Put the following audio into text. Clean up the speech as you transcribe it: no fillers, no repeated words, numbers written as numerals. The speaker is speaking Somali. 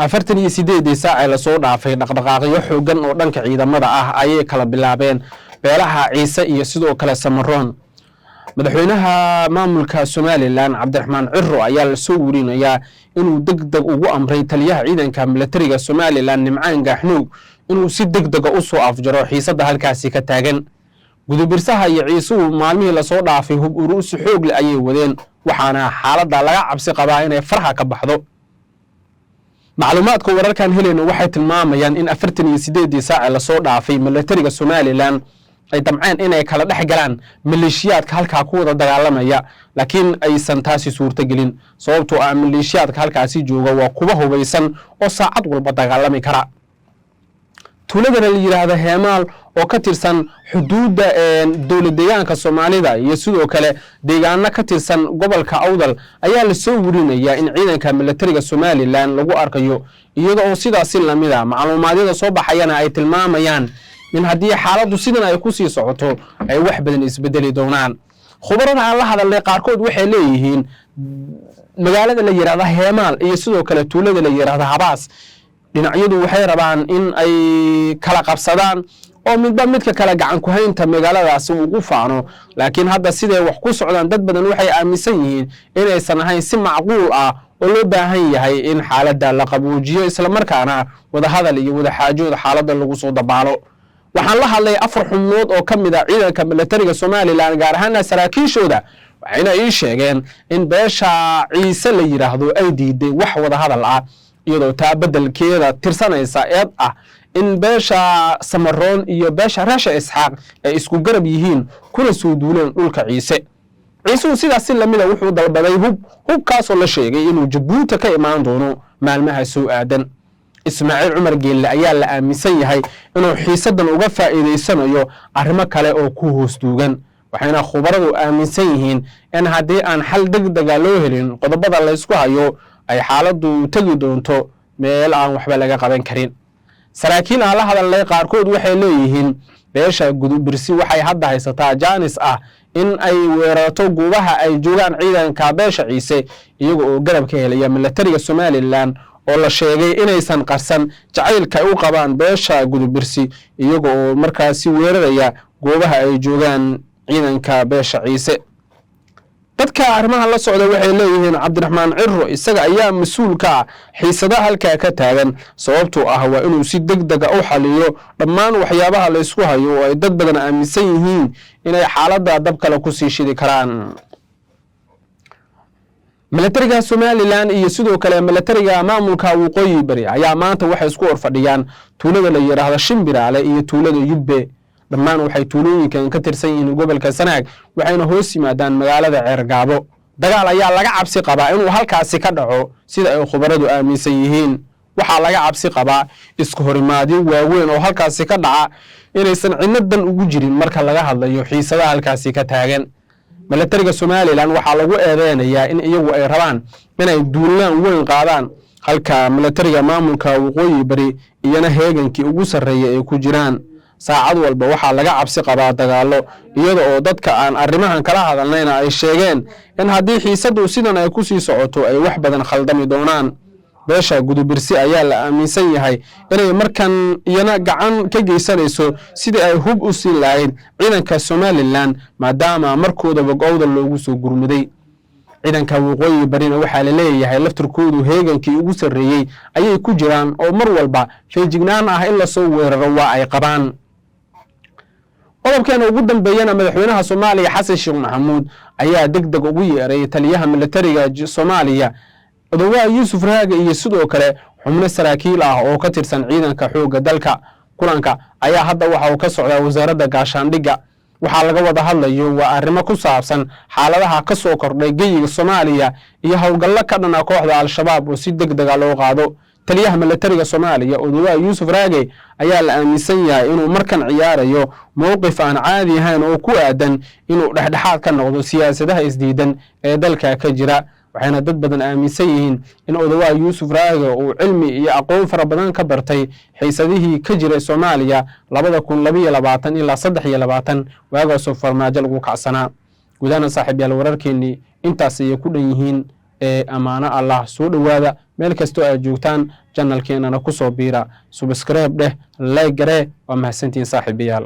48 saac la soo dhaafay dhaqdhaqaaqyo xoogan oo dhanka ciidamada ah ayay kala bilaabeen beelaha Ciise iyo sidoo kale Samaroon. madaxweynaha maamulka Somaliland Cabdiraxmaan Cirro ayaa la soo warinayaa inuu degdeg ugu amray taliyaha ciidanka militariga Somaliland Nimcaan Gaxnuug inuu si degdeg ah u soo afjaro xiisadda halkaasi ka taagan. gudubirsaha iyo Ciisuhu maalmihii la soo dhaafay hub urus xoog leh ayay wadeen waxaana xaaladda laga cabsi qabaa inay farxa ka baxdo. macluumaadka wararkan helayna waxay tilmaamayaan in 48 saac la soo dhaafay militariga Somaliland ay damceen inay kala dhex galaan maleeshiyaadka halka ku wada dagaalamaya laakiin aysan taasi suurta gelin sababtoo ah maleeshiyaadka halkaasi jooga waa kuwa hubeysan oo saacad walba dagaalami kara. tuulada la yiraahdo Heemaal oo ka tirsan xuduudda dawlad deegaanka Soomaalida iyo sidoo kale deegaano ka tirsan gobolka Awdal ayaa la soo warinayaa in ciidanka militariga Somaliland lagu arkayo iyada oo sidaas lamid ah macluumaadada soo baxayana ay tilmaamayaan in haddii xaaladdu sidan ay ku sii socoto ay wax badan isbedeli doonaan. khubarada aan la hadalay qaarkood waxay leeyihiin magaalada la yiraahdo Heemaal iyo sidoo kale tuulada la yiraahdo Habaas dhinacyadu waxay rabaan in ay kala qabsadaan oo midba midka kala gacan ku haynta magaaladaas ugu faano laakiin hadda sidee wax ku socdaan dad badan waxay aaminsan yihiin inaysan ahayn si macquul ah oo loo baahan yahay in xaaladda la qaboojiyo isla markaana wada hadal iyo wada xaajood xaaladda lagu soo dabaalo. waxaan la hadlay 4 xubnood oo kamid ah ciidanka militariga Somaliland gaar ahaan saraakiishooda waxayna ii sheegeen in beesha Ciise la yiraahdo ay diiday wax wada hadal ah iyadoo taa bedelkeeda tirsanaysa eed ah in beesha Samaroon iyo beesha Rasha Isxaaq ay isku garab yihiin kuna soo duuleen dhulka Ciise. Ciisuhu sidaas lamida wuxuu dalbaday hubkaas oo la sheegay inuu Jabuuti ka imaan doono maalmaha soo aadan. Ismaaciil Cumar Geelle ayaa la aaminsan yahay inuu xiisadan uga faa'iideysanayo arrimo kale oo ku hoos duugan waxayna khubaradu aaminsan yihiin in haddii aan xal degdeg ah loo helin qodobada la isku hayo ay xaaladdu tagi doonto meel aan waxba laga qaban karin. saraakiil aan la hadalay qaarkood waxay leeyihiin beesha gudubirsi waxay hadda haysataa jaanis ah in ay weerarto goobaha ay joogaan ciidanka beesha Ciise iyaga oo garab ka helaya militariga Somaliland oo la sheegay inaysan qarsan jacaylka ay u qabaan beesha gudubirsi iyaga oo markaasi weeraraya goobaha ay joogaan ciidanka beesha Ciise. dadka arrimaha la socda waxay leeyihiin Cabdiraxmaan Cirro isaga ayaa mas'uul ka ah xiisadaha halka ka taagan sababtoo ah waa inuu si degdeg ah u xaliyo dhammaan waxyaabaha la isku hayo oo ay dad badan aaminsan yihiin inay xaaladda dab kale ku sii shidi karaan. militariga Somaliland iyo sidoo kale militariga maamulka Waqooyi Bari ayaa maanta waxay isku horfadhiyaan tuulada la yiraahdo Shimbiraale iyo tuulada Yubbe dhammaan waxay tuulooyinkan ka tirsan yihiin gobolka Sanaag waxayna hoos yimaadaan magaalada Ceergaabo. dagaal ayaa laga cabsi qabaa inuu halkaasi ka dhaco sida ay khubaradu aaminsan yihiin. waxaa laga cabsi qabaa isku horimaadyo waaweyn oo halkaasi ka dhaca inaysan cidnadan ugu jirin marka laga hadlayo xiisadaha halkaasi ka taagan. militariga Somaliland waxaa lagu eedeynayaa in iyagu ay rabaan inay duulaan weyn qaadaan halka militariga maamulka Waqooyi Bari iyana heegankii ugu sarreeyay ay ku jiraan. saacad walba waxaa laga cabsi qabaa dagaalo iyada oo dadka aan arrimahan kala hadalnayna ay sheegeen in haddii xiisaddu sidan ay ku sii socoto ay wax badan khaldami doonaan. beesha gudubirsi ayaa la aaminsan yahay inay markan iyana gacan ka geysanayso sidii ay hub u sii lahayd ciidanka Somaliland maadaama markooda Awdal loogu soo gurmuday. ciidanka Waqooyi Barina waxaa la leeyahay laftirkoodu heegankii ugu sarreeyay ayay ku jiraan oo mar walba feejignaan ah in la soo weeraro waa ay qabaan. qodobkan ugu dambeeyana madaxweynaha Soomaaliya Xasan Sheekh Maxamuud ayaa degdeg ugu yeeray taliyaha militariga Soomaaliya Odawaa Yuusuf Raage iyo sidoo kale xubno saraakiil ah oo ka tirsan ciidanka xoogga dalka. kulanka ayaa hadda waxa uu ka socdaa wasaaradda gaashaandhigga waxaa laga wada hadlayo waa arrimo ku saabsan xaaladaha ka soo kordhay geyiga Soomaaliya iyo hawlgallo ka dhan ah kooxda Al-Shabaab oo si degdeg ah loo qaado. taliyaha militariga Soomaaliya Odawaa Yuusuf Raage ayaa la aaminsan yahay inuu markan ciyaarayo mowqif aan caadi ahayn oo ku aadan inuu dhexdhexaad ka noqdo siyaasadaha isdiidan ee dalka ka jira. waxayna dad badan aaminsan yihiin in Odawaa Yuusuf Raage uu cilmi iyo aqoon fara badan ka bartay xiisadihii ka jiray Soomaaliya 2022 ilaa 23 waagaasoo farmaajo lagu kacsanaa. gudaana saaxiibayaal wararkeennii intaas ay ku dhan yihiin amaano Allah soo dhawaada. meel kastoo aad joogtaan channelkeenana ku soo biira subscribe dheh like gare waa mahadsantiin saaxiibayaal